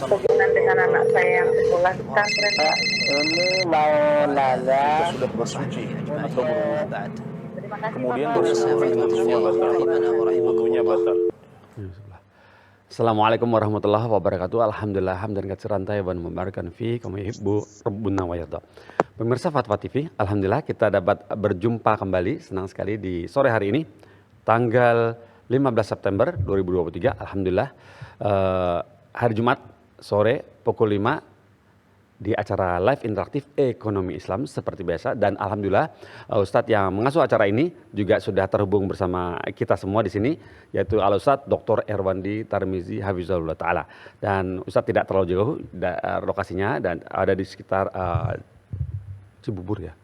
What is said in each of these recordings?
Hubungan dengan anak saya yang sekolah di pesantren. Ini mau nanya. Kita sudah bersuci atau berwudu. Terima kasih Kemudian Bapak. wudunya batal. Wudunya batal. Assalamualaikum warahmatullahi wabarakatuh. Alhamdulillah hamdan katsiran thayyiban mubarakan fi kama yuhibbu rabbuna wa yarda. Pemirsa Fatwa TV, alhamdulillah kita dapat berjumpa kembali, senang sekali di sore hari ini tanggal 15 September 2023. Alhamdulillah hari Jumat sore pukul 5 di acara live interaktif ekonomi Islam seperti biasa, dan alhamdulillah Ustadz yang mengasuh acara ini juga sudah terhubung bersama kita semua di sini, yaitu Al Ustadz Dr. Erwandi Tarmizi Hafizahullah Ta'ala. Dan Ustadz tidak terlalu jauh lokasinya dan ada di sekitar Cibubur ya,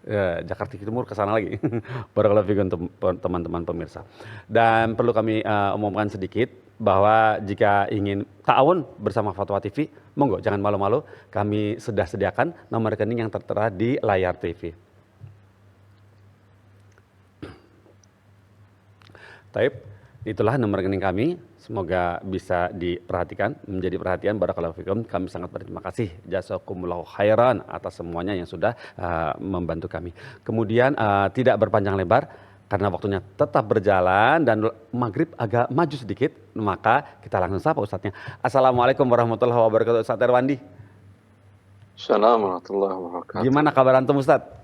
Jakarta Timur, ke sana lagi. Barakallahu fikum teman-teman pemirsa. Dan perlu kami umumkan sedikit bahwa jika ingin ta'awun bersama Fatwa TV, monggo jangan malu-malu, kami sudah sediakan nomor rekening yang tertera di layar TV. Taib, itulah nomor rekening kami. Semoga bisa diperhatikan, menjadi perhatian. Barakallahu fikum. Kami sangat berterima kasih, jazakumullahu khairan atas semuanya yang sudah membantu kami. Kemudian tidak berpanjang lebar karena waktunya tetap berjalan dan maghrib agak maju sedikit, maka kita langsung sapa Ustadznya. Assalamualaikum warahmatullahi wabarakatuh, Ustadz Erwandi. Assalamualaikum warahmatullahi wabarakatuh. Gimana kabar antum, Ustadz?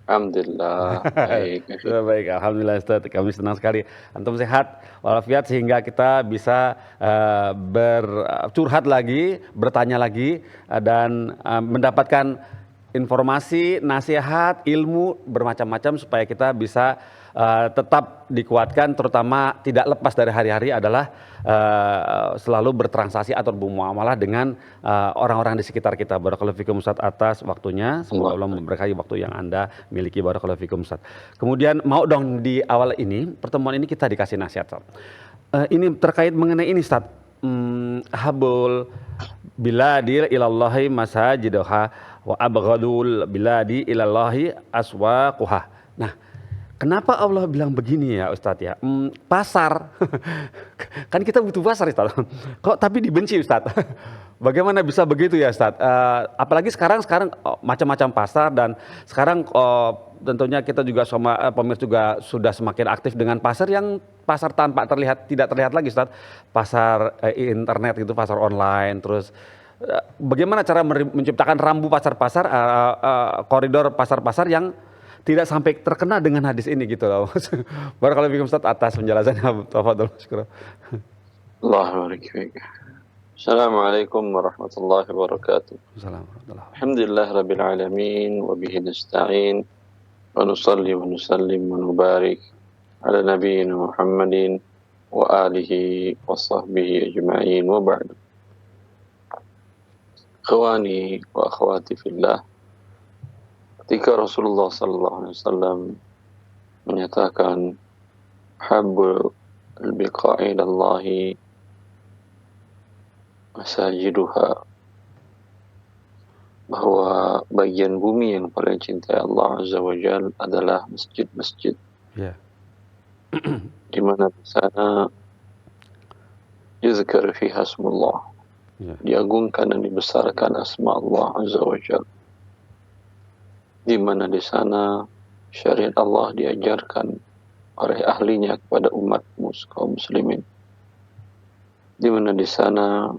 Alhamdulillah, baik. Baik, alhamdulillah Ustadz, kami senang sekali antum sehat walafiat sehingga kita bisa bercurhat lagi, bertanya lagi, dan mendapatkan informasi, nasihat, ilmu bermacam-macam supaya kita bisa tetap dikuatkan, terutama tidak lepas dari hari-hari adalah selalu bertransaksi atau bermuamalah dengan orang-orang di sekitar kita. Barakallahu fikum Ustadz atas waktunya. Semoga Allah memberkahi waktu yang Anda miliki. Barakallahu fikum Ustadz. Kemudian mau dong di awal ini, pertemuan ini kita dikasih nasihat Ustadz. Ini terkait mengenai ini Ustadz. Habul biladi ilallahi masajiduha wa abghadul biladi ilallahi aswaquha. Nah, kenapa Allah bilang begini ya Ustadz ya? Pasar, kan kita butuh pasar Ustadz. Kok tapi dibenci Ustadz? Bagaimana bisa begitu ya Ustadz? Apalagi sekarang macam-macam pasar, dan sekarang tentunya kita juga sama pemirsa juga sudah semakin aktif dengan pasar yang pasar tanpa tidak terlihat lagi Ustadz. Pasar internet gitu, pasar online, terus bagaimana cara menciptakan rambu pasar-pasar, koridor pasar-pasar yang tidak sampai terkena dengan hadis ini gitu loh. Barakallahu fikum Ustaz atas penjelasannya. Tafadhol. Allah barik fiik. Assalamualaikum warahmatullahi wabarakatuh. Assalamualaikum. Alhamdulillah rabbil alamin wa bihi nasta'in wa nusalli wa nusallim wa nubarik ala nabiyyina Muhammadin wa alihi wa sahbihi ajma'in wa ba'd. Ikhwani wa akhwati fillah, ketika Rasulullah SAW menyatakan habbul biqa'i ilallahi masajiduha, bahwa bagian bumi yang paling cintai Allah Azza wa Jal adalah masjid-masjid, di mana di sana yuzkar fiha asmullah, diagungkan dan dibesarkan asma Allah Azza wa Jal, di mana di sana syariat Allah diajarkan oleh ahlinya kepada umat kaum muslimin, di mana di sana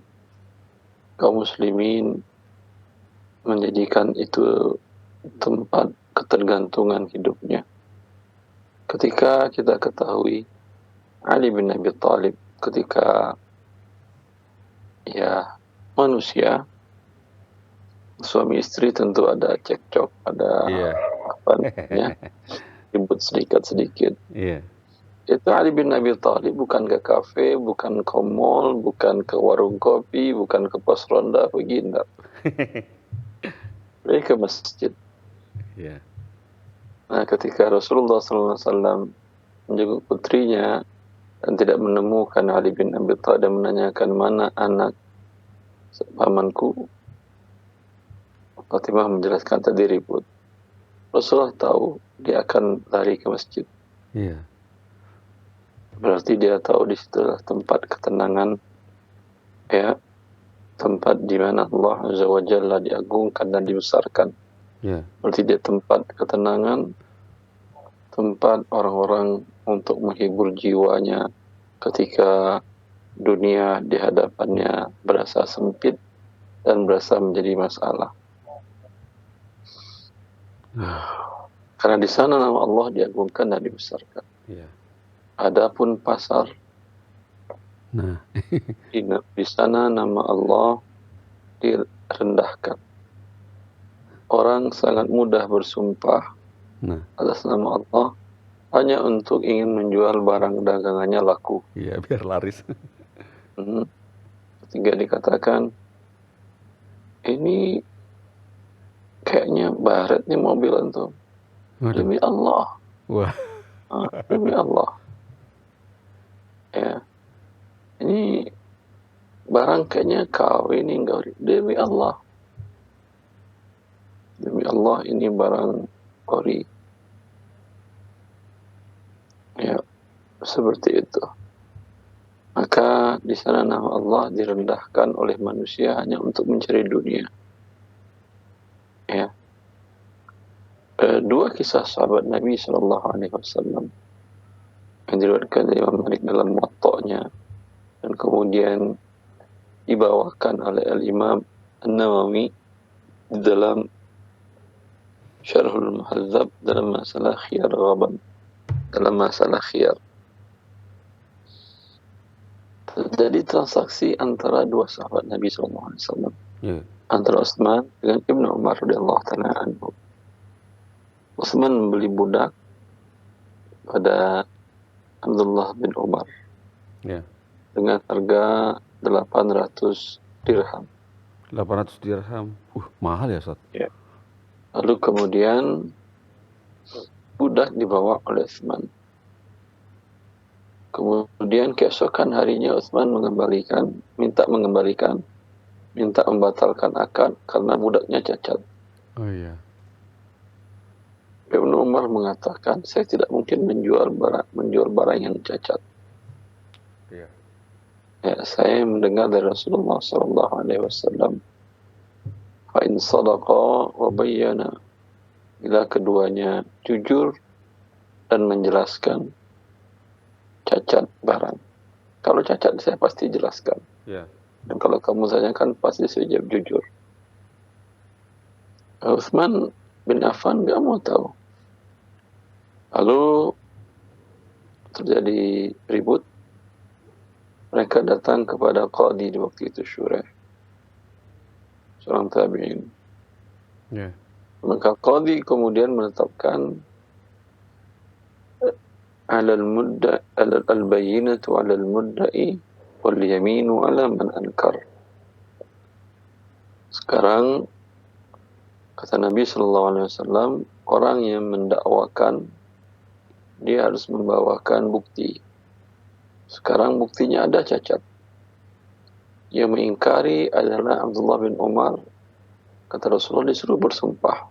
kaum muslimin menjadikan itu tempat ketergantungan hidupnya. Ketika kita ketahui Ali bin Abi Thalib, ketika manusia suami istri tentu ada cekcok, ada ribut sedikit. Itu Ali bin Abi Thalib bukan ke kafe, bukan ke mall, bukan ke warung kopi, bukan ke pos ronda, begitu. Dia ke masjid. Nah, ketika Rasulullah SAW menjenguk putrinya dan tidak menemukan Ali bin Abi Thalib, dan menanyakan mana anak pamanku, Fatimah menjelaskan tadi ribut. Rasulullah tahu dia akan lari ke masjid. Berarti dia tahu di situlah tempat ketenangan, ya, tempat di mana Allah Azza wa Jalla diagungkan dan dibesarkan. Ya. Berarti dia tempat ketenangan, tempat orang-orang untuk menghibur jiwanya ketika dunia di hadapannya berasa sempit dan berasa menjadi masalah. Karena di sana nama Allah diagungkan dan dibesarkan. Ya. Adapun pasar, Nah, di sana nama Allah direndahkan. Orang sangat mudah bersumpah nah, atas nama Allah hanya untuk ingin menjual barang dagangannya laku. iya biar laris. Ketika dikatakan, ini kayaknya baret nih mobil antum. Waduh. Demi Allah. Wah, Demi Allah. Ya. Ini barang kayaknya kau ini enggak. Demi Allah. Demi Allah ini barang ori. Ya, seperti itu. Maka di sana nama Allah direndahkan oleh manusia hanya untuk mencari dunia. Ya. Dua kisah sahabat Nabi SAW yang diriwayatkan dari Imam Malik dalam Muwatta'nya dan kemudian dibawakan oleh Al-Imam An-Nawawi di dalam Syarhul Muhadzab dalam masalah khiyar ghaban, dalam masalah khiyar. Terjadi transaksi antara dua sahabat Nabi SAW, ya. antara Utsman dengan Ibnu Umar radhiyallahu ta'ala anhu. Utsman membeli budak pada Abdullah bin Umar Ya. dengan harga 800 dirham. 800 dirham. Mahal ya, Ustaz? Ya. Lalu kemudian budak dibawa oleh Utsman. Kemudian keesokan harinya Utsman minta membatalkan akad karena budaknya cacat. Oh iya. Ibnu Umar mengatakan, saya tidak mungkin menjual barang yang cacat. Iya. Ya, saya mendengar dari Rasulullah SAW, fa in sadaqa wa bayyana, bila keduanya jujur dan menjelaskan cacat barang. Kalau cacat saya pasti jelaskan. Ya. Dan kalau kamu tanyakan pasti saya jawab jujur. Utsman bin Affan nggak mau tahu. Lalu terjadi ribut. Mereka datang kepada Qadi di waktu itu, Syureh, seorang tabi'in. Ya. Maka Qadi kemudian menetapkan al-bayyinatu 'ala al-mudda'i wal yaminu 'ala man ankar. Sekarang kata Nabi SAW, orang yang mendakwakan dia harus membawakan bukti. Sekarang buktinya ada cacat. Yang mengingkari adalah Abdullah bin Umar. Kata Rasulullah disuruh bersumpah.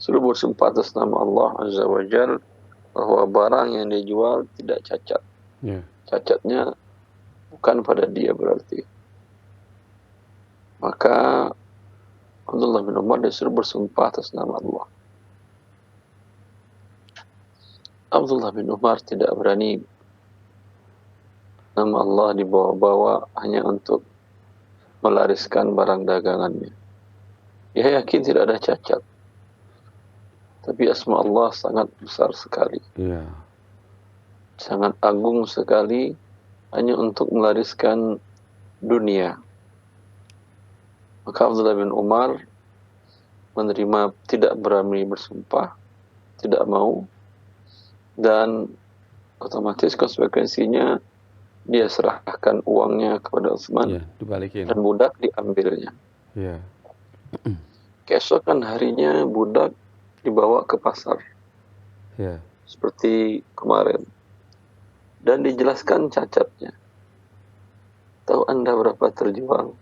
Suruh bersumpah atas nama Allah Azza wa Jal bahwa barang yang dia jual tidak cacat. Ya. Cacatnya bukan pada dia berarti. Maka Abdullah bin Umar disuruh bersumpah atas nama Allah. Abdullah bin Umar tidak berani nama Allah dibawa-bawa hanya untuk melariskan barang dagangannya. Dia yakin tidak ada cacat. Tapi asma Allah sangat besar sekali. Iya. Sangat agung sekali hanya untuk melariskan dunia. Maka Abdullah bin Umar menerima, tidak berani bersumpah, tidak mau, dan otomatis konsekuensinya dia serahkan uangnya kepada Utsman. Iya, dibalikin. Dan budak diambilnya. Iya. Keesokan harinya budak dibawa ke pasar Iya. seperti kemarin dan dijelaskan cacatnya. Tahu Anda berapa terjual?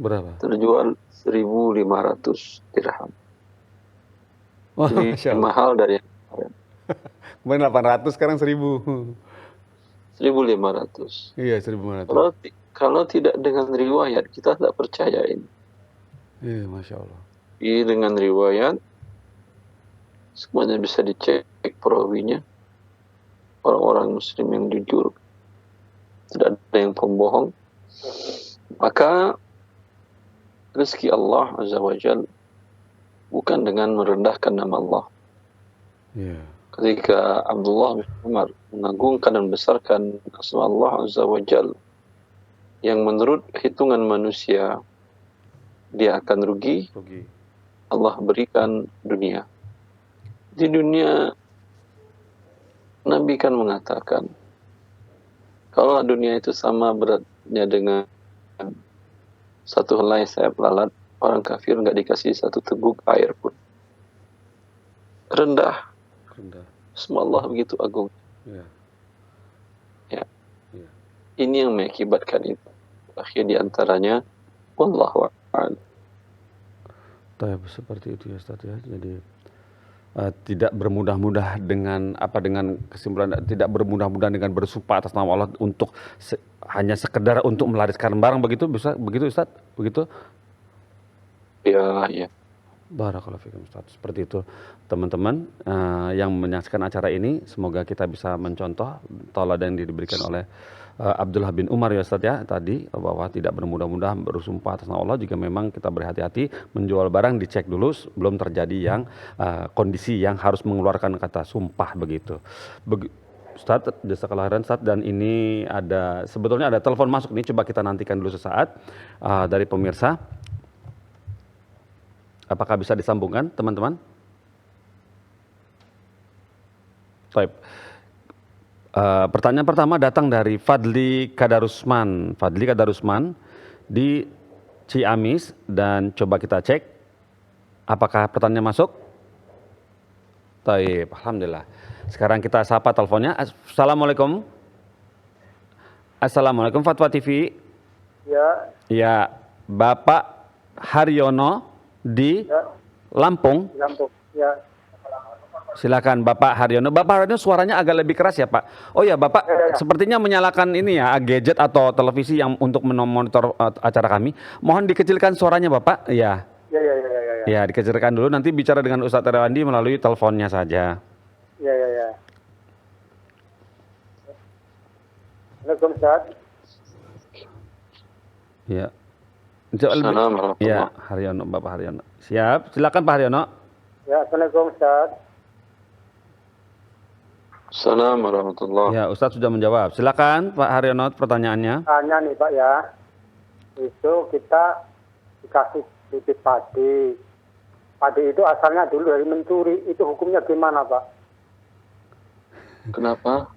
Berapa? Terjual 1.500 dirham. Wah, Ini Masya Allah. mahal dari yang kemarin. Kemarin 800, sekarang 1000. 1.500. Iya, 1500. Kalau tidak dengan riwayat, kita tak percaya ini. Iya, Masya Allah. Ini dengan riwayat, semuanya bisa dicek perawinya. Orang-orang muslim yang jujur. Tidak ada yang pembohong. Maka rezeki Allah Azza wa Jal bukan dengan merendahkan nama Allah. Iya. Ketika Abdullah bin Umar mengagungkan dan besarkan asma Allah Azza wa Jal, yang menurut hitungan manusia dia akan rugi, Allah berikan dunia. Di dunia, Nabi kan mengatakan, kalau dunia itu sama beratnya dengan satu helai sayap lalat, orang kafir nggak dikasih satu teguk air pun. Rendah. Semua Allah begitu agung. Ya. Ya. Ya. Ini yang mengakibatkan itu. Akhirnya diantaranya, wallahu a'lam. Seperti itu ya Ustaz ya. Jadi tidak bermudah-mudah dengan kesimpulan, tidak bermudah-mudah dengan bersumpah atas nama Allah untuk hanya sekedar untuk melariskan barang, begitu Ustaz? Begitu? Ya, ya. Barakallahu fikum Ustaz. Seperti itu teman-teman yang menyaksikan acara ini, semoga kita bisa mencontoh tauladan yang diberikan oleh Abdullah bin Umar ya Ustaz ya tadi, bahwa tidak bermudah-mudah bersumpah atas nama Allah. Jika memang kita berhati-hati menjual barang, dicek dulu belum terjadi yang kondisi yang harus mengeluarkan kata sumpah begitu. Ustaz, jazakallahu khairan Ustaz, dan ini sebetulnya ada telepon masuk nih, coba kita nantikan dulu sesaat dari pemirsa. Apakah bisa disambungkan, teman-teman? Baik. Pertanyaan pertama datang dari Fadli Kadarusman. Fadli Kadarusman di Ciamis, dan coba kita cek apakah pertanyaannya masuk. Baik, alhamdulillah. Sekarang kita sapa teleponnya. Assalamualaikum. Assalamualaikum Fatwa TV. Ya. Ya, Bapak Haryono di Lampung. Lampung. Ya. Silakan Bapak Haryono. Bapak Haryono suaranya agak lebih keras ya Pak. Oh ya Bapak, sepertinya menyalakan ini ya, gadget atau televisi yang untuk memonitor acara kami. Mohon dikecilkan suaranya Bapak. Ya. Ya. Ya, dikecilkan dulu. Nanti bicara dengan Ustadz Rewandi melalui teleponnya saja. Ya. Assalamualaikum Ustaz. Ya. Assalamualaikum. Ya, Haryono, Bapak Haryono. Siap, silakan Pak Haryono. Ya, Assalamualaikum Ustaz. Assalamualaikum warahmatullahi. Ya, Ustadz sudah menjawab. Silakan Pak Haryono pertanyaannya. Tanya nih Pak ya. Itu kita dikasih bibit padi. Padi itu asalnya dulu dari mencuri. Itu hukumnya gimana Pak? Kenapa?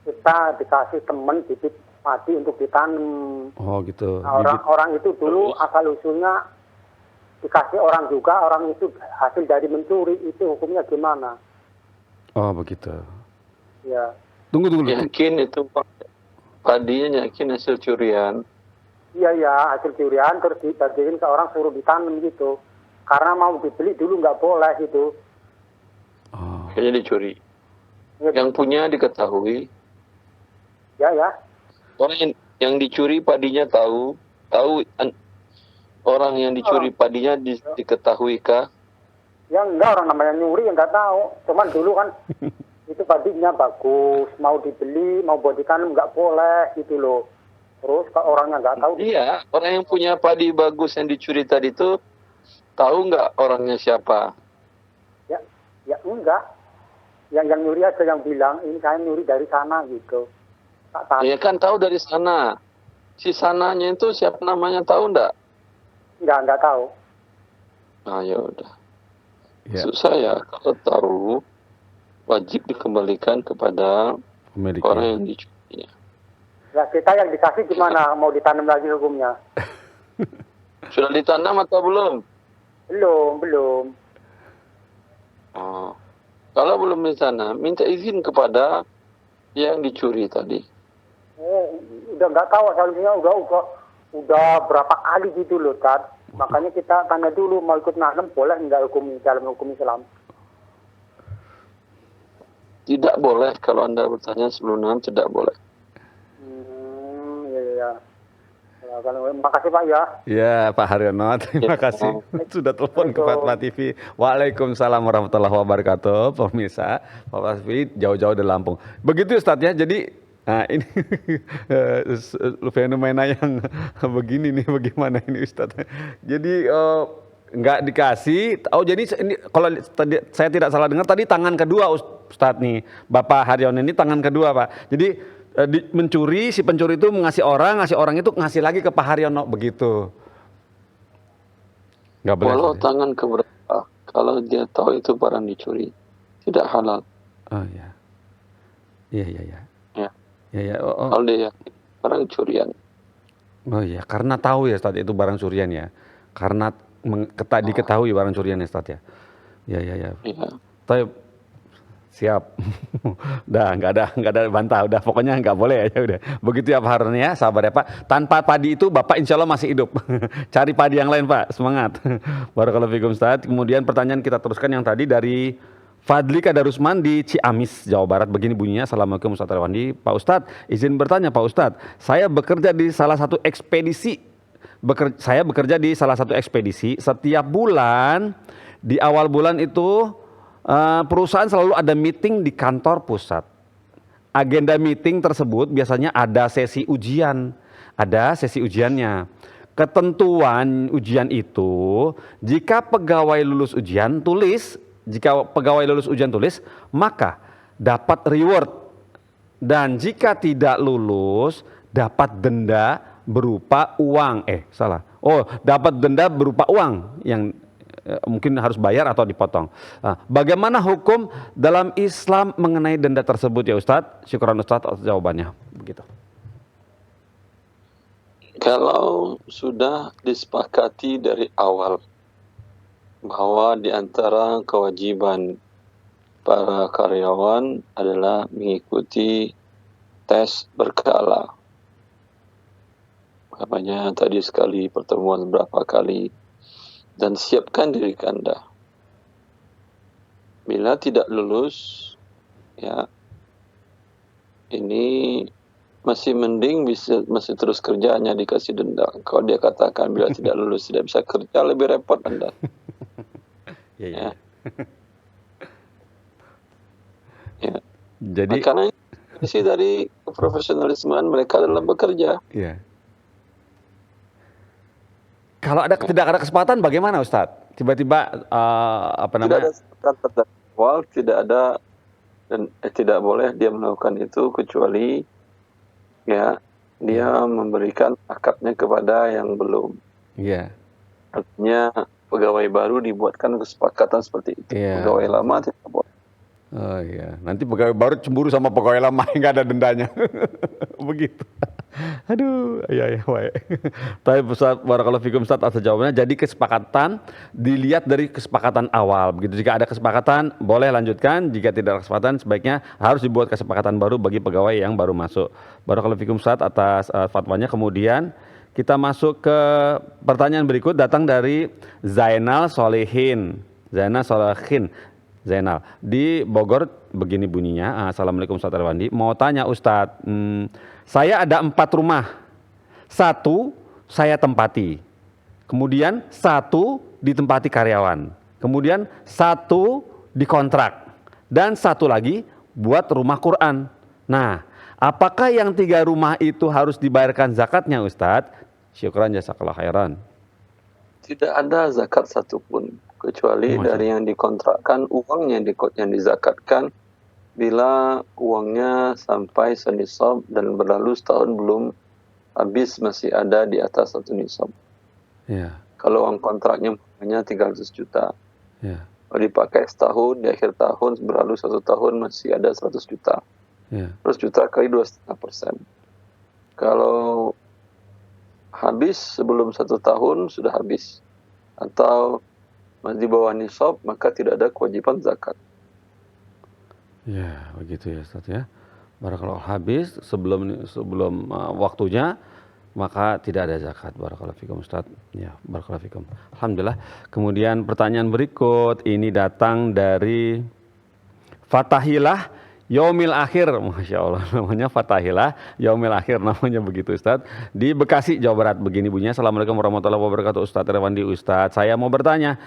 Kita dikasih teman bibit padi untuk ditanam. Oh gitu. Nah, orang itu dulu asal usulnya dikasih orang juga, orang itu hasil dari mencuri, itu hukumnya gimana? Oh begitu. Ya. Tunggu. Yakin itu padinya, yakin hasil curian. Iya, hasil curian terus dibagiin ke orang, suruh ditanam gitu. Karena mau dibeli dulu nggak boleh gitu. Oh. Kayaknya dicuri. Ya. Yang punya diketahui. Ya. Orang yang dicuri padinya tahu orang yang dicuri padinya diketahui kah? Ya enggak, orang namanya nyuri yang nggak tahu. Cuman dulu kan itu padinya bagus, mau dibeli, mau buat ditanam nggak boleh gitu loh. Terus kalau orangnya nggak tahu. Iya, orang yang punya padi bagus yang dicuri tadi itu tahu nggak orangnya siapa? Ya enggak. Yang nyuri aja yang bilang ini saya nyuri dari sana gitu. Tak tahu. Ya kan tahu dari sana. Si sananya itu siapa namanya, tahu nggak? Enggak tahu. Nah ya udah. Ya. Maksud saya kalau tahu wajib dikembalikan kepada Pemiliknya. orang yang dicuri. Ya kita yang dikasih gimana? Mau ditanam lagi hukumnya? Sudah ditanam atau belum? Belum. Oh. Kalau belum ditanam, minta izin kepada yang dicuri tadi. Udah nggak tahu asalnya, udah berapa kali gitu loh Tad. Makanya kita tanya dulu mau ikut nanam boleh nggak dalam hukum Islam? Tidak boleh, kalau Anda bertanya sebelum nanam tidak boleh. Ya. Ya, makasih Pak ya. Ya Pak Haryono, terima kasih sudah telepon ke Fatwa TV. Waalaikumsalam warahmatullahi wabarakatuh. Pemirsa, Fatwa TV jauh-jauh dari Lampung. Begitu Ustadz ya, jadi nah ini fenomena yang begini nih, bagaimana ini Ustadz. Jadi nggak dikasih, jadi ini kalau tadi saya tidak salah dengar tadi tangan kedua Ustadz nih, Bapak Haryono ini tangan kedua Pak. Jadi mencuri, si pencuri itu ngasih orang itu ngasih lagi ke Pak Haryono, begitu. Nggak boleh. Walau tangan keberapa, kalau dia tahu itu barang dicuri, tidak halal. Oh ya, iya. Ya. Kalau dia barang curian. Oh iya, karena tahu ya Ustadz itu barang curian ya, karena diketahui barang curian ya Ustadz ya. Ya. Iya. Tapi siap. Udah nggak ada bantah, udah pokoknya nggak boleh ya udah. Begitu ya Pak Harun ya, sabar ya Pak. Tanpa padi itu Bapak insya Allah masih hidup. Cari padi yang lain Pak, semangat. Barakallahu fikum Ustaz. Kemudian pertanyaan kita teruskan yang tadi dari Fadli Kadarusman di Ciamis, Jawa Barat. Begini bunyinya, Assalamualaikum Ustaz Arwandi. Pak Ustadz, izin bertanya Pak Ustadz, saya bekerja di salah satu ekspedisi. Saya bekerja di salah satu ekspedisi. Setiap bulan, di awal bulan itu perusahaan selalu ada meeting di kantor pusat. Agenda meeting tersebut biasanya ada sesi ujian, ujiannya. Ketentuan ujian itu, jika pegawai lulus ujian tulis, maka dapat reward. Dan jika tidak lulus, dapat denda berupa uang. Dapat denda berupa uang yang mungkin harus bayar atau dipotong. Bagaimana hukum dalam Islam mengenai denda tersebut ya Ustadz? Syukran Ustadz atas jawabannya. Begitu. Kalau sudah disepakati dari awal bahwa di antara kewajiban para karyawan adalah mengikuti tes berkala. Makanya tadi sekali pertemuan berapa kali, dan siapkan diri Anda. Bila tidak lulus, ya ini masih mending masih terus kerja, hanya dikasih denda. Kalau dia katakan bila tidak lulus tidak bisa kerja, lebih repot Anda. Ya. Jadi karena ini dari profesionalisme mereka dalam bekerja. Iya. Kalau tidak ada kesempatan bagaimana Ustadz? Tiba-tiba Tidak ada kesempatan awal, tidak ada dan tidak boleh dia melakukan itu kecuali ya dia memberikan akadnya kepada yang belum. Iya. Artinya pegawai baru dibuatkan kesepakatan seperti itu. Iya. Pegawai lama tidak boleh. Oh iya, nanti pegawai baru cemburu sama pegawai lama yang nggak ada dendanya. Begitu. Aduh, iya, baik. Tapi Ustaz, barakallahu fikum Ustaz atas jawabannya. Jadi kesepakatan dilihat dari kesepakatan awal. Begitu, jika ada kesepakatan boleh lanjutkan, jika tidak ada kesepakatan sebaiknya harus dibuat kesepakatan baru bagi pegawai yang baru masuk. Barakallahu fikum Ustaz atas fatwanya. Kemudian kita masuk ke pertanyaan berikut, datang dari Zainal Solehin. Zainal di Bogor, begini bunyinya. Assalamualaikum Ustaz Arwandi, mau tanya Ustadz, saya ada 4 rumah, 1 saya tempati, kemudian 1 ditempati karyawan, kemudian 1 dikontrak, dan 1 lagi buat rumah Quran. Nah, apakah yang 3 rumah itu harus dibayarkan zakatnya Ustadz? Syukran jazakallah khairan. Tidak ada zakat satupun kecuali dari yang dikontrakkan, uangnya yang dizakatkan bila uangnya sampai senisab dan berlalu setahun belum habis, masih ada di atas 1 nisab. Yeah. Kalau uang kontraknya hanya 300 juta. Yeah. Kalau dipakai setahun, di akhir tahun berlalu 1 tahun masih ada 100 juta. Yeah. 100 juta kali 2,5%. Kalau habis sebelum 1 tahun sudah habis atau masih di bawah nisab, maka tidak ada kewajiban zakat. Ya, begitu ya Ustaz ya. Barakallahu, habis sebelum waktunya maka tidak ada zakat. Barakallahu fikum Ustaz. Ya, barakallahu fikum. Alhamdulillah. Kemudian pertanyaan berikut ini datang dari Fatahillah Yaumil Akhir, Masya Allah, namanya Fatahillah, Yaumil Akhir namanya begitu Ustadz. Di Bekasi, Jawa Barat, begini bunyinya. Assalamualaikum warahmatullahi wabarakatuh Ustadz Irwandi. Ustadz, saya mau bertanya,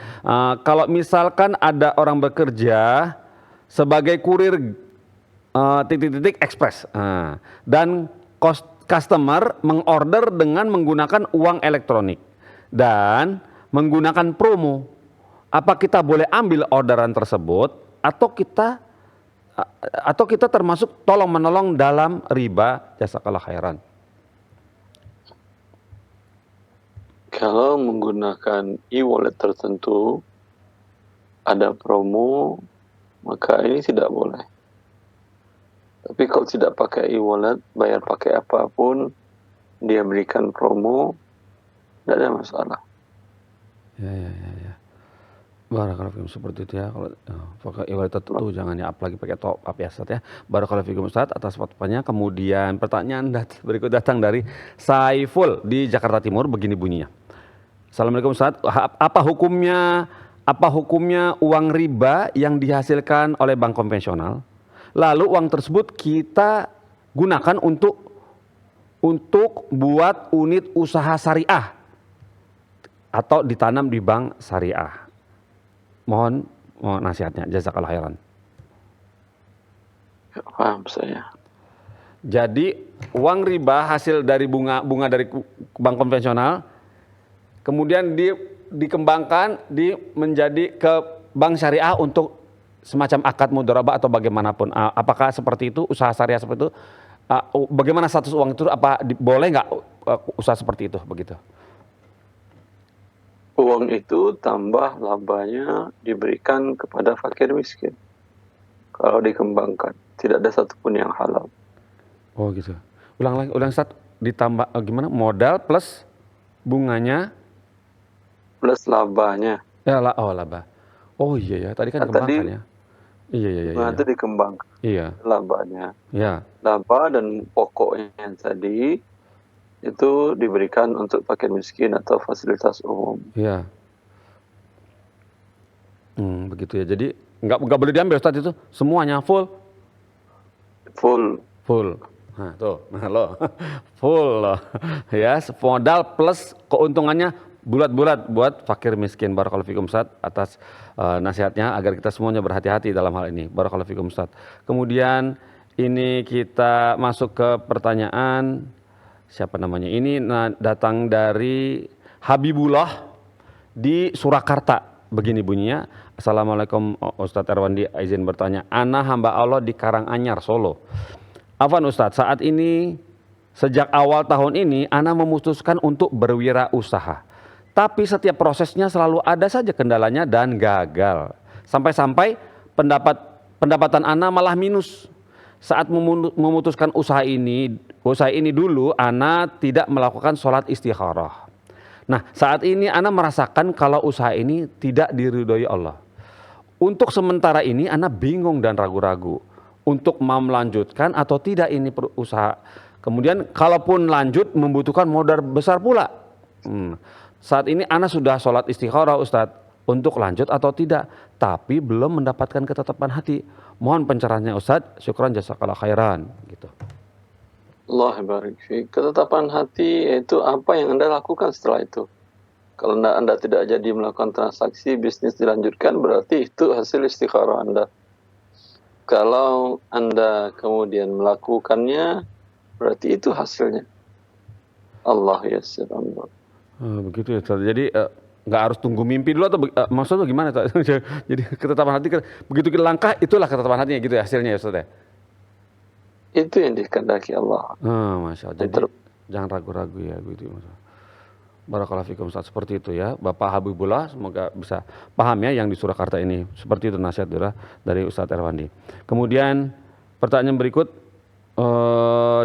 kalau misalkan ada orang bekerja sebagai kurir titik-titik ekspres, dan customer mengorder dengan menggunakan uang elektronik dan menggunakan promo, apa kita boleh ambil orderan tersebut atau kita termasuk tolong menolong dalam riba? Jazakallah khairan. Kalau menggunakan e-wallet tertentu ada promo, maka ini tidak boleh. Tapi kalau tidak pakai e-wallet, bayar pakai apapun, dia berikan promo, tidak ada masalah. Ya. Barakallahu fikum, seperti itu ya. Kalau pakai e-wallet tertentu jangan ya, apalagi pakai top up ya Ustaz ya. Barakallahu fikum Ustaz atas fatwanya. Kemudian pertanyaan berikut datang dari Saiful di Jakarta Timur, begini bunyinya. Assalamualaikum Ustaz, apa hukumnya uang riba yang dihasilkan oleh bank konvensional, lalu uang tersebut kita gunakan untuk buat unit usaha syariah atau ditanam di bank syariah? Mohon nasihatnya, jazakallah khairan. Gak paham saya. Jadi uang riba hasil dari bunga dari bank konvensional, kemudian dikembangkan menjadi ke bank syariah untuk semacam akad mudharabah atau bagaimanapun. Apakah seperti itu, usaha syariah seperti itu? Bagaimana status uang itu? Apa boleh nggak usaha seperti itu begitu? Uang itu tambah labanya diberikan kepada fakir miskin. Kalau dikembangkan, tidak ada satupun yang halal. Oh gitu. Ulang Ustaz, ditambah gimana? Modal plus bunganya Plus labanya. ya laba. Oh iya ya, tadi kan dikembangkan ya. Iya. Nah, itu dikembangkan. Iya. Labanya. Iya. Laba dan pokoknya tadi itu diberikan untuk fakir miskin atau fasilitas umum. Iya. Begitu ya. Jadi nggak boleh diambil Ustaz itu semuanya full. Nah tuh, loh. Full loh. Ya, modal plus keuntungannya bulat-bulat buat fakir miskin. Barakallahu fikum Ustaz atas nasihatnya agar kita semuanya berhati-hati dalam hal ini. Barakallahu fikum Ustaz. Kemudian ini kita masuk ke pertanyaan siapa namanya ini, datang dari Habibullah di Surakarta, begini bunyinya. Assalamualaikum Ustadz Irwandi, izin bertanya, ana hamba Allah di Karanganyar Solo. Afwan Ustadz, saat ini sejak awal tahun ini ana memutuskan untuk berwirausaha, tapi setiap prosesnya selalu ada saja kendalanya dan gagal, sampai pendapatan ana malah minus. Saat memutuskan usaha ini dulu ana tidak melakukan sholat istikharah. Nah, saat ini ana merasakan kalau usaha ini tidak diridhoi Allah. Untuk sementara ini ana bingung dan ragu-ragu untuk mau melanjutkan atau tidak ini usaha. Kemudian kalaupun lanjut membutuhkan modal besar pula. Saat ini ana sudah sholat istikharah Ustadz untuk lanjut atau tidak, tapi belum mendapatkan ketetapan hati. Mohon pencerahannya Ustadz, syukran jazakallah khairan gitu. Allah barik fiik. Ketetapan hati itu apa yang Anda lakukan setelah itu. Kalau Anda tidak jadi melakukan transaksi, bisnis dilanjutkan, berarti itu hasil istikharah Anda. Kalau Anda kemudian melakukannya, berarti itu hasilnya. Allah yassir Allah. Begitu ya Ustaz. Jadi nggak harus tunggu mimpi dulu atau maksudnya gimana Ustaz? Jadi ketetapan hati begitu kita langkah itulah ketetapan hatinya gitu ya hasilnya ya Ustaz ya. Itu yang dikehendaki Allah. Masya Allah. Jadi jangan ragu-ragu ya gitu. Barakallahu fikum Ustaz, seperti itu ya Bapak Habibullah, semoga bisa paham ya yang di Surakarta ini. Seperti itu nasihat dari Ustadz Irwandi. Kemudian pertanyaan berikut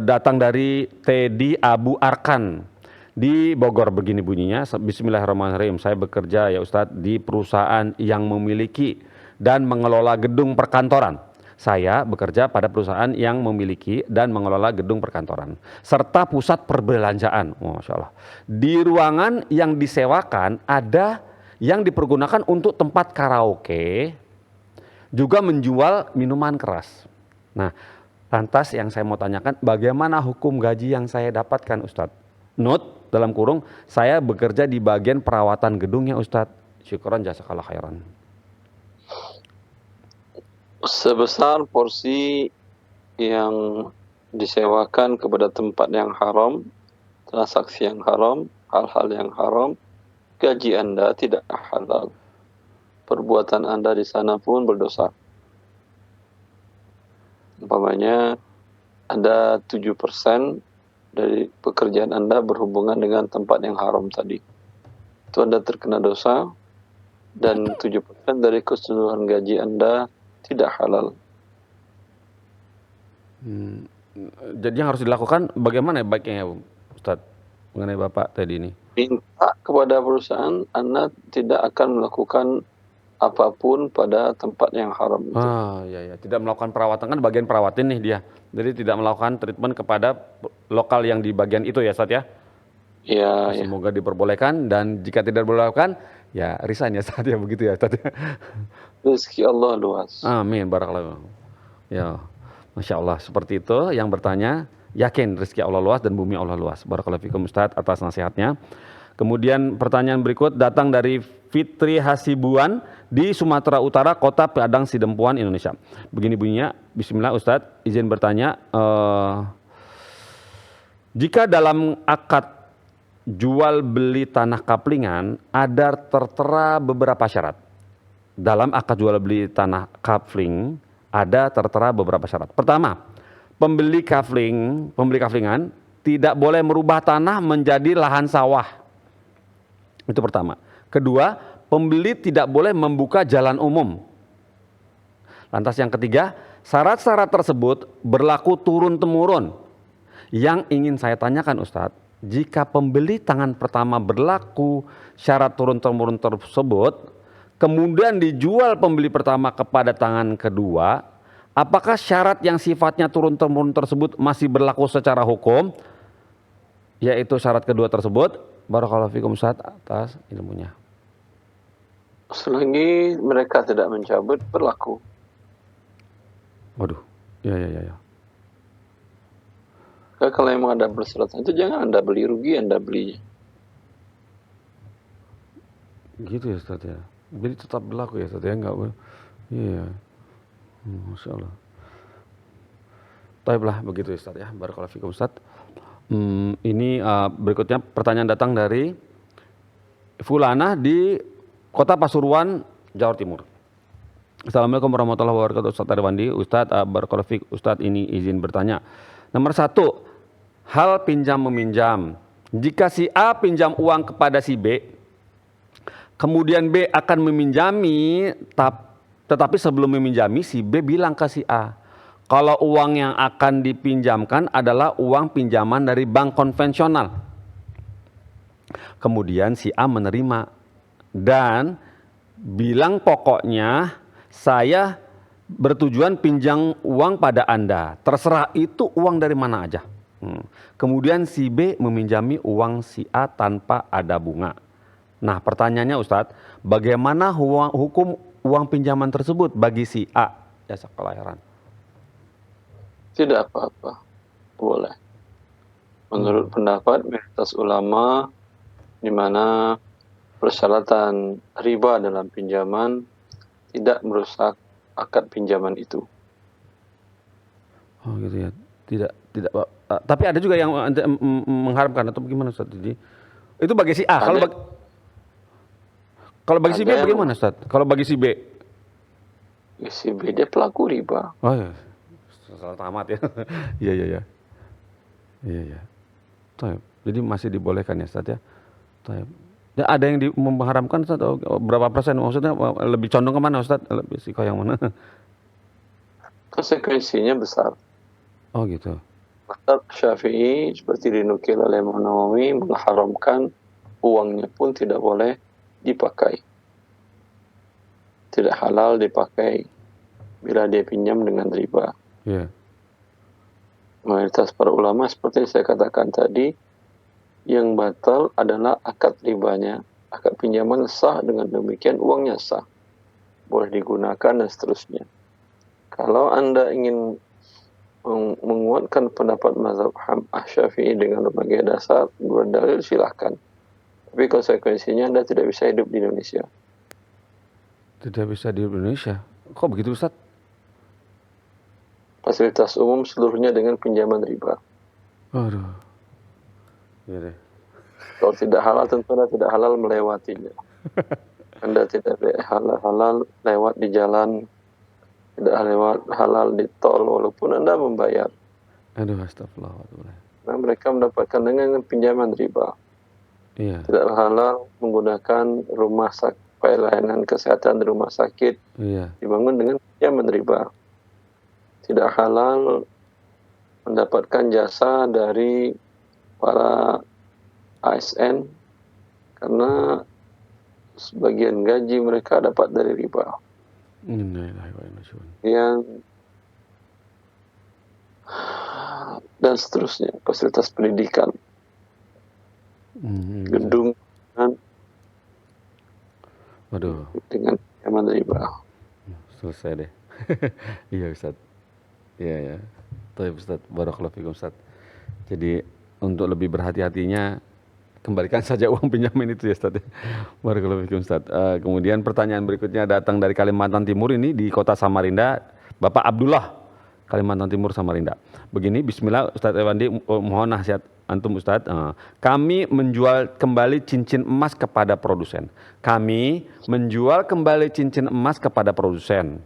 datang dari Teddy Abu Arkan di Bogor, begini bunyinya. Bismillahirrahmanirrahim. Saya bekerja ya Ustadz di perusahaan yang memiliki dan mengelola gedung perkantoran. Saya bekerja pada perusahaan yang memiliki dan mengelola gedung perkantoran serta pusat perbelanjaan. Masya Allah. Di ruangan yang disewakan ada yang dipergunakan untuk tempat karaoke, juga menjual minuman keras. Nah, lantas yang saya mau tanyakan, bagaimana hukum gaji yang saya dapatkan Ustadz? Note dalam kurung, saya bekerja di bagian perawatan gedungnya Ustadz. Syukran jazakallah khairan. Sebesar porsi yang disewakan kepada tempat yang haram, transaksi yang haram, hal-hal yang haram, gaji Anda tidak halal. Perbuatan Anda di sana pun berdosa. Umpamanya ada 7% dari pekerjaan Anda berhubungan dengan tempat yang haram tadi. Itu Anda terkena dosa, dan 7% dari keseluruhan gaji Anda tidak halal. Jadi yang harus dilakukan bagaimana baiknya ya Ustadz mengenai Bapak tadi ini? Minta kepada perusahaan Anda tidak akan melakukan apapun pada tempat yang haram itu. Ya, tidak melakukan perawatan, kan bagian perawatin nih dia. Jadi tidak melakukan treatment kepada lokal yang di bagian itu ya Ustadz ya? Iya. Semoga diperbolehkan, dan jika tidak diperbolehkan, ya resign ya Ustadz ya, begitu ya Ustadz ya. Rezeki Allah luas. Amin, barakallahu. Ya, Masya Allah, seperti itu yang bertanya, yakin rezeki Allah luas dan bumi Allah luas. Barakallahu fikum Ustadz atas nasihatnya. Kemudian pertanyaan berikut datang dari Fitri Hasibuan di Sumatera Utara, Kota Padang Sidempuan, Indonesia. Begini bunyinya, bismillah Ustadz, izin bertanya, jika dalam akad jual beli tanah kaplingan ada tertera beberapa syarat. Dalam akad jual beli tanah kapling ada tertera beberapa syarat. Pertama, pembeli kaplingan tidak boleh merubah tanah menjadi lahan sawah. Itu pertama. Kedua, pembeli tidak boleh membuka jalan umum. Lantas yang ketiga, syarat-syarat tersebut berlaku turun-temurun. Yang ingin saya tanyakan Ustadz, jika pembeli tangan pertama berlaku syarat turun-temurun tersebut, kemudian dijual pembeli pertama kepada tangan kedua, apakah syarat yang sifatnya turun-temurun tersebut masih berlaku secara hukum? Yaitu syarat kedua tersebut. Barakallahu fikum Ustadz atas ilmunya. Selagi mereka tidak mencabut, berlaku. Waduh, ya. Kalau memang Anda berseratan itu, jangan Anda beli, rugi Anda belinya. Gitu ya Ustadz ya. Jadi tetap berlaku ya Ustadz ya, enggak boleh. Iya. Masya Allah. Baiklah begitu Ustadz ya. Barakallahu fikum Ustadz. Ini berikutnya pertanyaan datang dari Fulana di Kota Pasuruan, Jawa Timur. Assalamualaikum warahmatullahi wabarakatuh Ustadz Arwandi. Ustadz barakallahu fiik, Ustadz ini izin bertanya. Nomor 1, hal pinjam meminjam. Jika si A pinjam uang kepada si B, kemudian B akan meminjami, tetapi sebelum meminjami si B bilang ke si A, kalau uang yang akan dipinjamkan adalah uang pinjaman dari bank konvensional. Kemudian si A menerima dan bilang pokoknya saya bertujuan pinjam uang pada Anda. Terserah itu uang dari mana aja. Kemudian si B meminjami uang si A tanpa ada bunga. Nah pertanyaannya Ustadz, bagaimana hukum uang pinjaman tersebut bagi si A? Jazakallahu khairan. Tidak apa-apa, boleh. Menurut pendapat mayoritas ulama, di mana persyaratan riba dalam pinjaman tidak merusak akad pinjaman itu. Oh gitu ya, tidak. Tapi ada juga yang mengharapkan atau bagaimana Ustaz? Itu bagi si A. Kalau bagi si B bagaimana Ustaz? Kalau bagi si B? Si B dia pelaku riba. Oh ya. Salah tamat ya. Iya. Jadi masih dibolehkan ya Ustaz ya. Ya, ada yang mengharamkan Ustaz, berapa persen? Maksudnya lebih condong kemana Ustaz? Lebih siko yang mana? Konsekuensinya besar. Oh gitu. Mazhab Syafi'i seperti dinukil oleh Imam Nawawi mengharamkan uangnya pun tidak boleh dipakai. Tidak halal dipakai bila dia pinjam dengan riba. Yeah. Mayoritas para ulama seperti saya katakan tadi, yang batal adalah akad ribanya. Akad pinjaman sah, dengan demikian uangnya sah, boleh digunakan dan seterusnya. Kalau Anda ingin menguatkan pendapat mazhab Syafi'i dengan berbagai dasar berdalil, silahkan. Tapi konsekuensinya Anda tidak bisa hidup di Indonesia. Tidak bisa di Indonesia. Kok begitu Ustaz? Fasilitas umum seluruhnya dengan pinjaman riba. Aduh. Iya deh. Kalau tidak halal tentu Anda tidak halal melewatinya. Anda tidak halal lewat di jalan, tidak halal di tol walaupun Anda membayar. Aduh, astagfirullah. Nah, mereka mendapatkan dengan pinjaman riba. Iya. Tidak halal menggunakan rumah sakit, pelayanan kesehatan di rumah sakit Iya. dibangun dengan pinjaman riba. Tidak halal mendapatkan jasa dari para ASN karena sebagian gaji mereka dapat dari riba. Yang dan seterusnya, fasilitas pendidikan, gedung dengan pinjaman riba. Selesai deh. Iya Ustaz. Iya ya. Baik Ustaz, barakallahu fikum Ustaz. Jadi untuk lebih berhati-hatinya kembalikan saja uang pinjaman itu ya Ustaz. Barakallahu fikum Ustaz. Kemudian pertanyaan berikutnya datang dari Kalimantan Timur, ini di kota Samarinda, Bapak Abdullah, Kalimantan Timur Samarinda. Begini, bismillah Ustaz Ewandi, mohon nasihat antum Ustaz. Kami menjual kembali cincin emas kepada produsen. Kami menjual kembali cincin emas kepada produsen.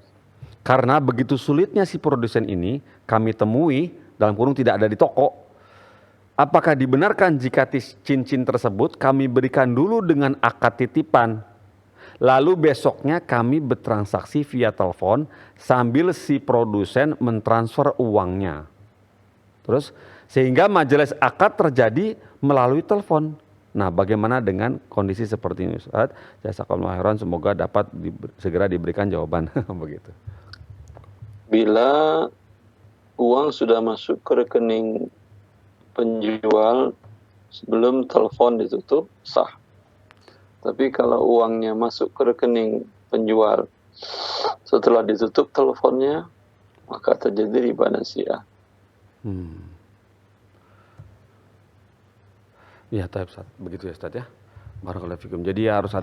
Karena begitu sulitnya si produsen ini kami temui, dalam kurung tidak ada di toko. Apakah dibenarkan jika cincin tersebut kami berikan dulu dengan akad titipan, lalu besoknya kami bertransaksi via telepon sambil si produsen mentransfer uangnya. Terus sehingga majelis akad terjadi melalui telepon. Nah, bagaimana dengan kondisi seperti ini Ustaz? Jazakallahu khairan, semoga dapat segera diberikan jawaban. Begitu. Bila uang sudah masuk ke rekening penjual sebelum telepon ditutup, sah. Tapi kalau uangnya masuk ke rekening penjual setelah ditutup teleponnya, maka terjadi riba nasiah. Iya, Ustaz. Begitu ya Ustaz ya. Barakallahu fikum. Jadi harus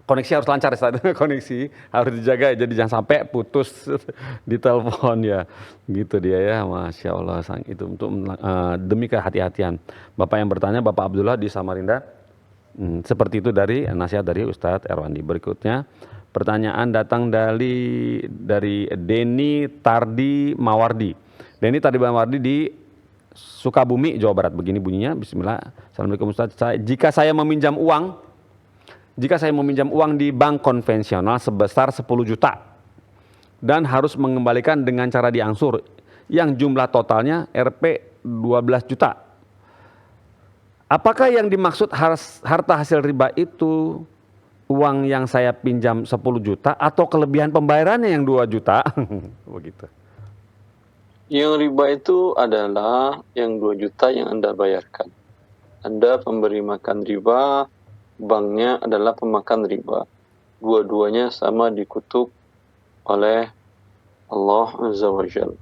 koneksi harus lancar Ustaz. Koneksi harus dijaga, jadi jangan sampai putus di telepon ya. Gitu dia ya. Masya Allah, itu untuk demi kehati-hatian. Bapak yang bertanya, Bapak Abdullah di Samarinda. Seperti itu dari nasihat dari Ustadz Erwandi. Berikutnya pertanyaan datang dari Denny Tardi Mawardi. Denny Tardi Mawardi di Sukabumi, Jawa Barat. Begini bunyinya, bismillah. Assalamualaikum Ustaz. Jika saya meminjam uang di bank konvensional sebesar 10 juta dan harus mengembalikan dengan cara diangsur yang jumlah totalnya Rp 12 juta. Apakah yang dimaksud harta hasil riba itu uang yang saya pinjam 10 juta atau kelebihan pembayarannya yang 2 juta? Begitu. Yang riba itu adalah yang 2 juta yang Anda bayarkan. Anda pemberi makan riba, banknya adalah pemakan riba. Dua-duanya sama dikutuk oleh Allah Azza wa Jalla.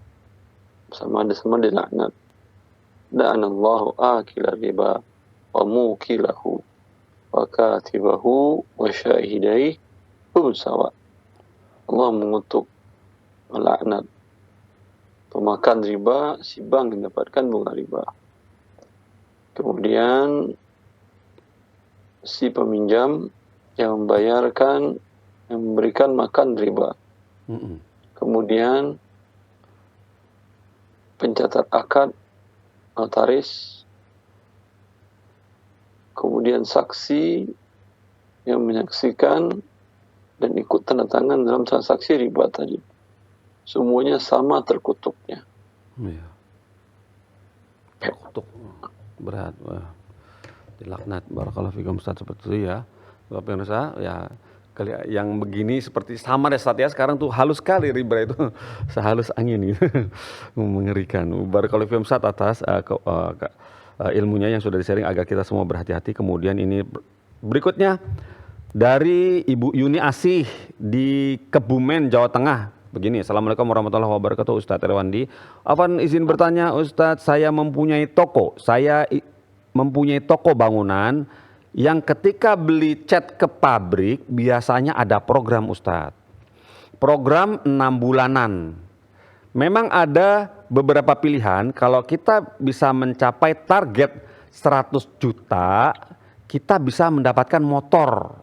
Sama dilaknat. La'anallahu akila riba wa mukilahu wa katibahu wa syahidai hum sawa. Allah mengutuk, melaknat pemakan riba, si bank mendapatkan bunga riba. Kemudian si peminjam yang membayarkan, yang memberikan makan riba. Kemudian pencatat akad, notaris, kemudian saksi yang menyaksikan dan ikut tanda tangan dalam transaksi riba tadi. Semuanya sama terkutuknya. Iya. Terkutuk. Berat. Wah. Dilaknat. Barakallahu fikum Ustaz, seperti itu ya. Bapak pemirsa, ya yang begini seperti sama deh Ustaz ya. Sekarang tuh halus sekali riba itu. Sehalus angin gitu. Mengerikan. Barakallahu fikum Ustaz atas ilmunya yang sudah di-sharing agar kita semua berhati-hati. Kemudian ini berikutnya dari Ibu Yuni Asih di Kebumen, Jawa Tengah. Begini, Assalamualaikum warahmatullahi wabarakatuh Ustadz Irwandi. Afwan izin bertanya Ustadz, saya mempunyai toko. Mempunyai toko bangunan yang ketika beli cat ke pabrik biasanya ada program Ustadz. Program 6 bulanan. Memang ada beberapa pilihan, kalau kita bisa mencapai target 100 juta, kita bisa mendapatkan motor,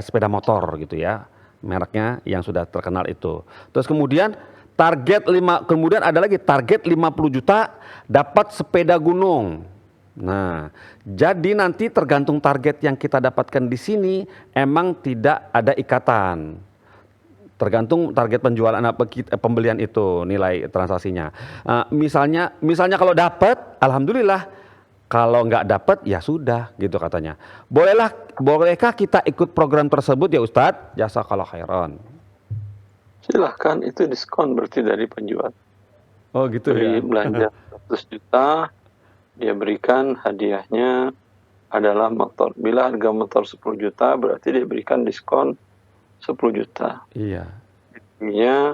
sepeda motor gitu ya, mereknya yang sudah terkenal itu. Terus kemudian kemudian ada lagi target 50 juta dapat sepeda gunung. Nah, jadi nanti tergantung target yang kita dapatkan di sini, emang tidak ada ikatan. Tergantung target penjualan pembelian itu, nilai transaksinya. Misalnya kalau dapat, alhamdulillah. Kalau nggak dapat, ya sudah, gitu katanya. Bolehkah kita ikut program tersebut ya Ustadz? Jazakallah khairan. Silahkan, itu diskon berarti dari penjual. Oh gitu Beli ya. belanja 100 juta, dia berikan hadiahnya adalah motor. Bila harga motor 10 juta, berarti dia berikan diskon 10 juta. Iya. Intinya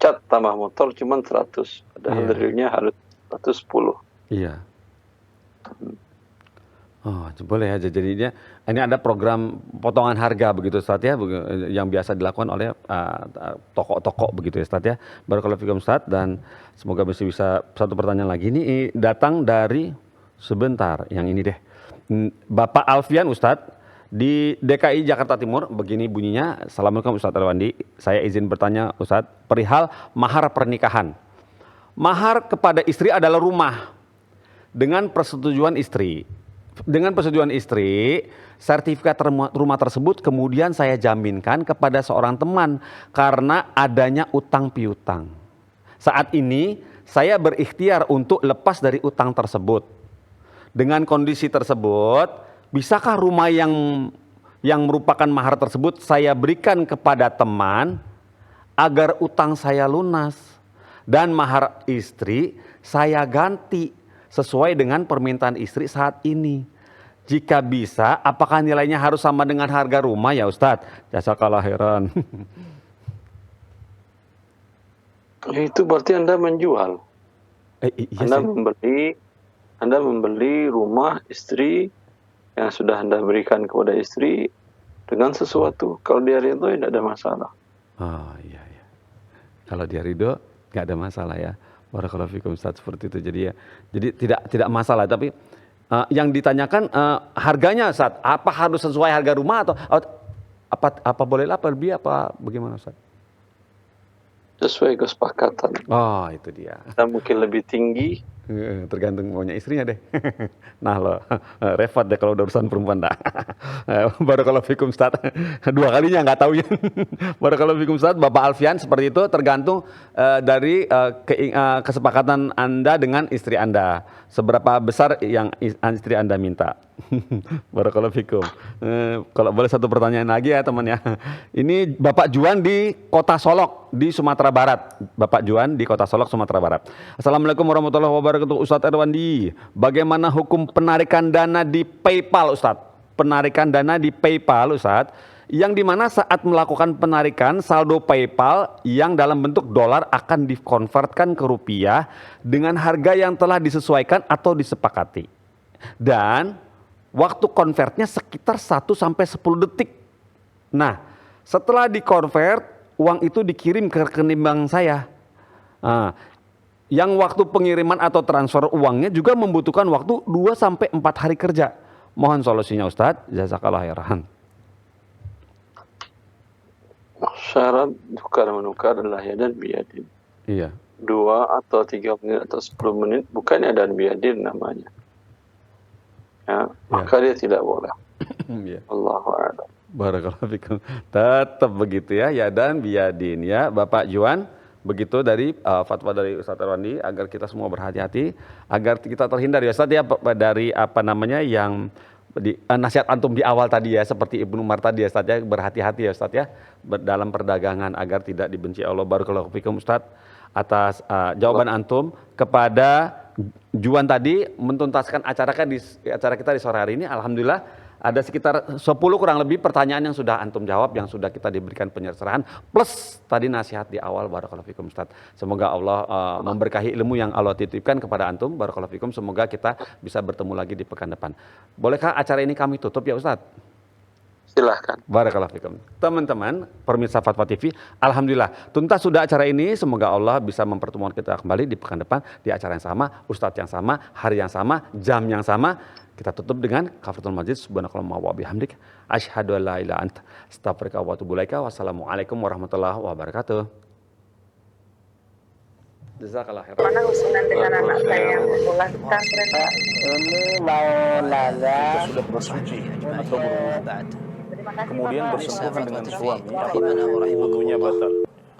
cat tambah motor cuma 100, padahal Iya. realnya harus 110. Iya. Oh, boleh aja jadinya. Ini ada program potongan harga begitu Ustadz ya, yang biasa dilakukan oleh toko-toko begitu ya Ustadz ya. Barakallahu fikum Ustadz, dan semoga bisa satu pertanyaan lagi. Ini datang dari sebentar, yang ini deh. Bapak Alfian Ustadz di DKI Jakarta Timur, begini bunyinya. Assalamualaikum Ustadz Irwandi. Saya izin bertanya Ustadz, perihal mahar pernikahan. Mahar kepada istri adalah rumah. Dengan persetujuan istri. Dengan persetujuan istri, sertifikat rumah tersebut kemudian saya jaminkan kepada seorang teman karena adanya utang piutang. Saat ini saya berikhtiar untuk lepas dari utang tersebut. Dengan kondisi tersebut, bisakah rumah yang merupakan mahar tersebut saya berikan kepada teman agar utang saya lunas, dan mahar istri saya ganti sesuai dengan permintaan istri saat ini. Jika bisa, apakah nilainya harus sama dengan harga rumah ya Ustadz? Jazakallah khairan. Itu berarti Anda menjual. Iya Anda membeli rumah istri yang sudah Anda berikan kepada istri dengan sesuatu. Kalau dia ridho, tidak ada masalah. Oh iya. Kalau dia ridho, nggak ada masalah ya. Barakallahu fikum Ustadz, seperti itu. Jadi tidak masalah, tapi yang ditanyakan harganya Ustadz, apa harus sesuai harga rumah atau apa boleh lebih apa bagaimana Ustadz? Sesuai kesepakatan. Oh itu dia. Anda mungkin lebih tinggi. Tergantung maunya istrinya deh. Nah lo, repot deh kalau udah urusan perempuan dah. Barakallahu fikum Ustadz. Dua kalinya nggak tahu ya. Barakallahu fikum Ustadz. Bapak Alfian, seperti itu tergantung dari kesepakatan Anda dengan istri Anda. Seberapa besar yang istri Anda minta. Barakallahu fikum. Kalau boleh satu pertanyaan lagi ya teman ya. Ini Bapak Juan di Kota Solok di Sumatera Barat. Bapak Juan di Kota Solok, Sumatera Barat. Assalamualaikum warahmatullahi wabarakatuh Ustadz Irwandi. Bagaimana hukum penarikan dana di PayPal Ustadz? Penarikan dana di PayPal Ustadz, yang dimana saat melakukan penarikan saldo PayPal yang dalam bentuk dolar akan dikonvertkan ke rupiah dengan harga yang telah disesuaikan atau disepakati. Dan waktu konvertnya sekitar 1-10 detik. Nah, setelah dikonvert, uang itu dikirim ke rekening bank saya. Nah, yang waktu pengiriman atau transfer uangnya juga membutuhkan waktu 2-4 hari kerja. Mohon solusinya Ustadz. Jazakallah khairan. Syarat tukar-menukar adalah yadan biyadin. Iya. 2 atau 3 menit atau 10 menit, bukannya yadan biyadin namanya. Ya, maka dia tidak boleh. Iya. Allahu a'lam. Barakallahu fikum. Tetap begitu ya, yadan biyadin ya. Bapak Juan, begitu dari fatwa dari Ustadz Irwandi, agar kita semua berhati-hati, agar kita terhindar ya Ustadz ya dari yang nasihat antum di awal tadi ya, seperti Ibnu Umar tadi ya Ustadz ya, berhati-hati ya Ustadz ya dalam perdagangan agar tidak dibenci Allah. Barakallahu fikum Ustadz atas jawaban antum kepada Juan tadi mentuntaskan acara kita di sore hari ini. Alhamdulillah Ada sekitar 10 kurang lebih pertanyaan yang sudah antum jawab, yang sudah kita diberikan penyerahan, plus tadi nasihat di awal. Barakallahu fikum Ustaz. Semoga Allah memberkahi ilmu yang Allah titipkan kepada antum. Barakallahu fikum. Semoga kita bisa bertemu lagi di pekan depan. Bolehkah acara ini kami tutup ya Ustaz? Silahkan. Barakallahu fikum. Teman-teman, pemirsa Fatwa TV, alhamdulillah tuntas sudah acara ini. Semoga Allah bisa mempertemukan kita kembali di pekan depan di acara yang sama, ustadz yang sama, hari yang sama, jam yang sama. Kita tutup dengan kafaratul majlis. Subhanakallahumma wa bihamdik, asyhadu an la ilaha illa anta, astaghfiruka wa atubu ilaika. Wassalamualaikum warahmatullahi wabarakatuh. Jazakallah khairan. Mana hubungan dengan anak saya yang sekolah di pesantren? Ini mau nanya. Sudah bersuci atau berwudu. Terima kasih Kemudian Bapak. bersentuhan dengan suami, Rahimana wa rahimakumullah. wudunya batal.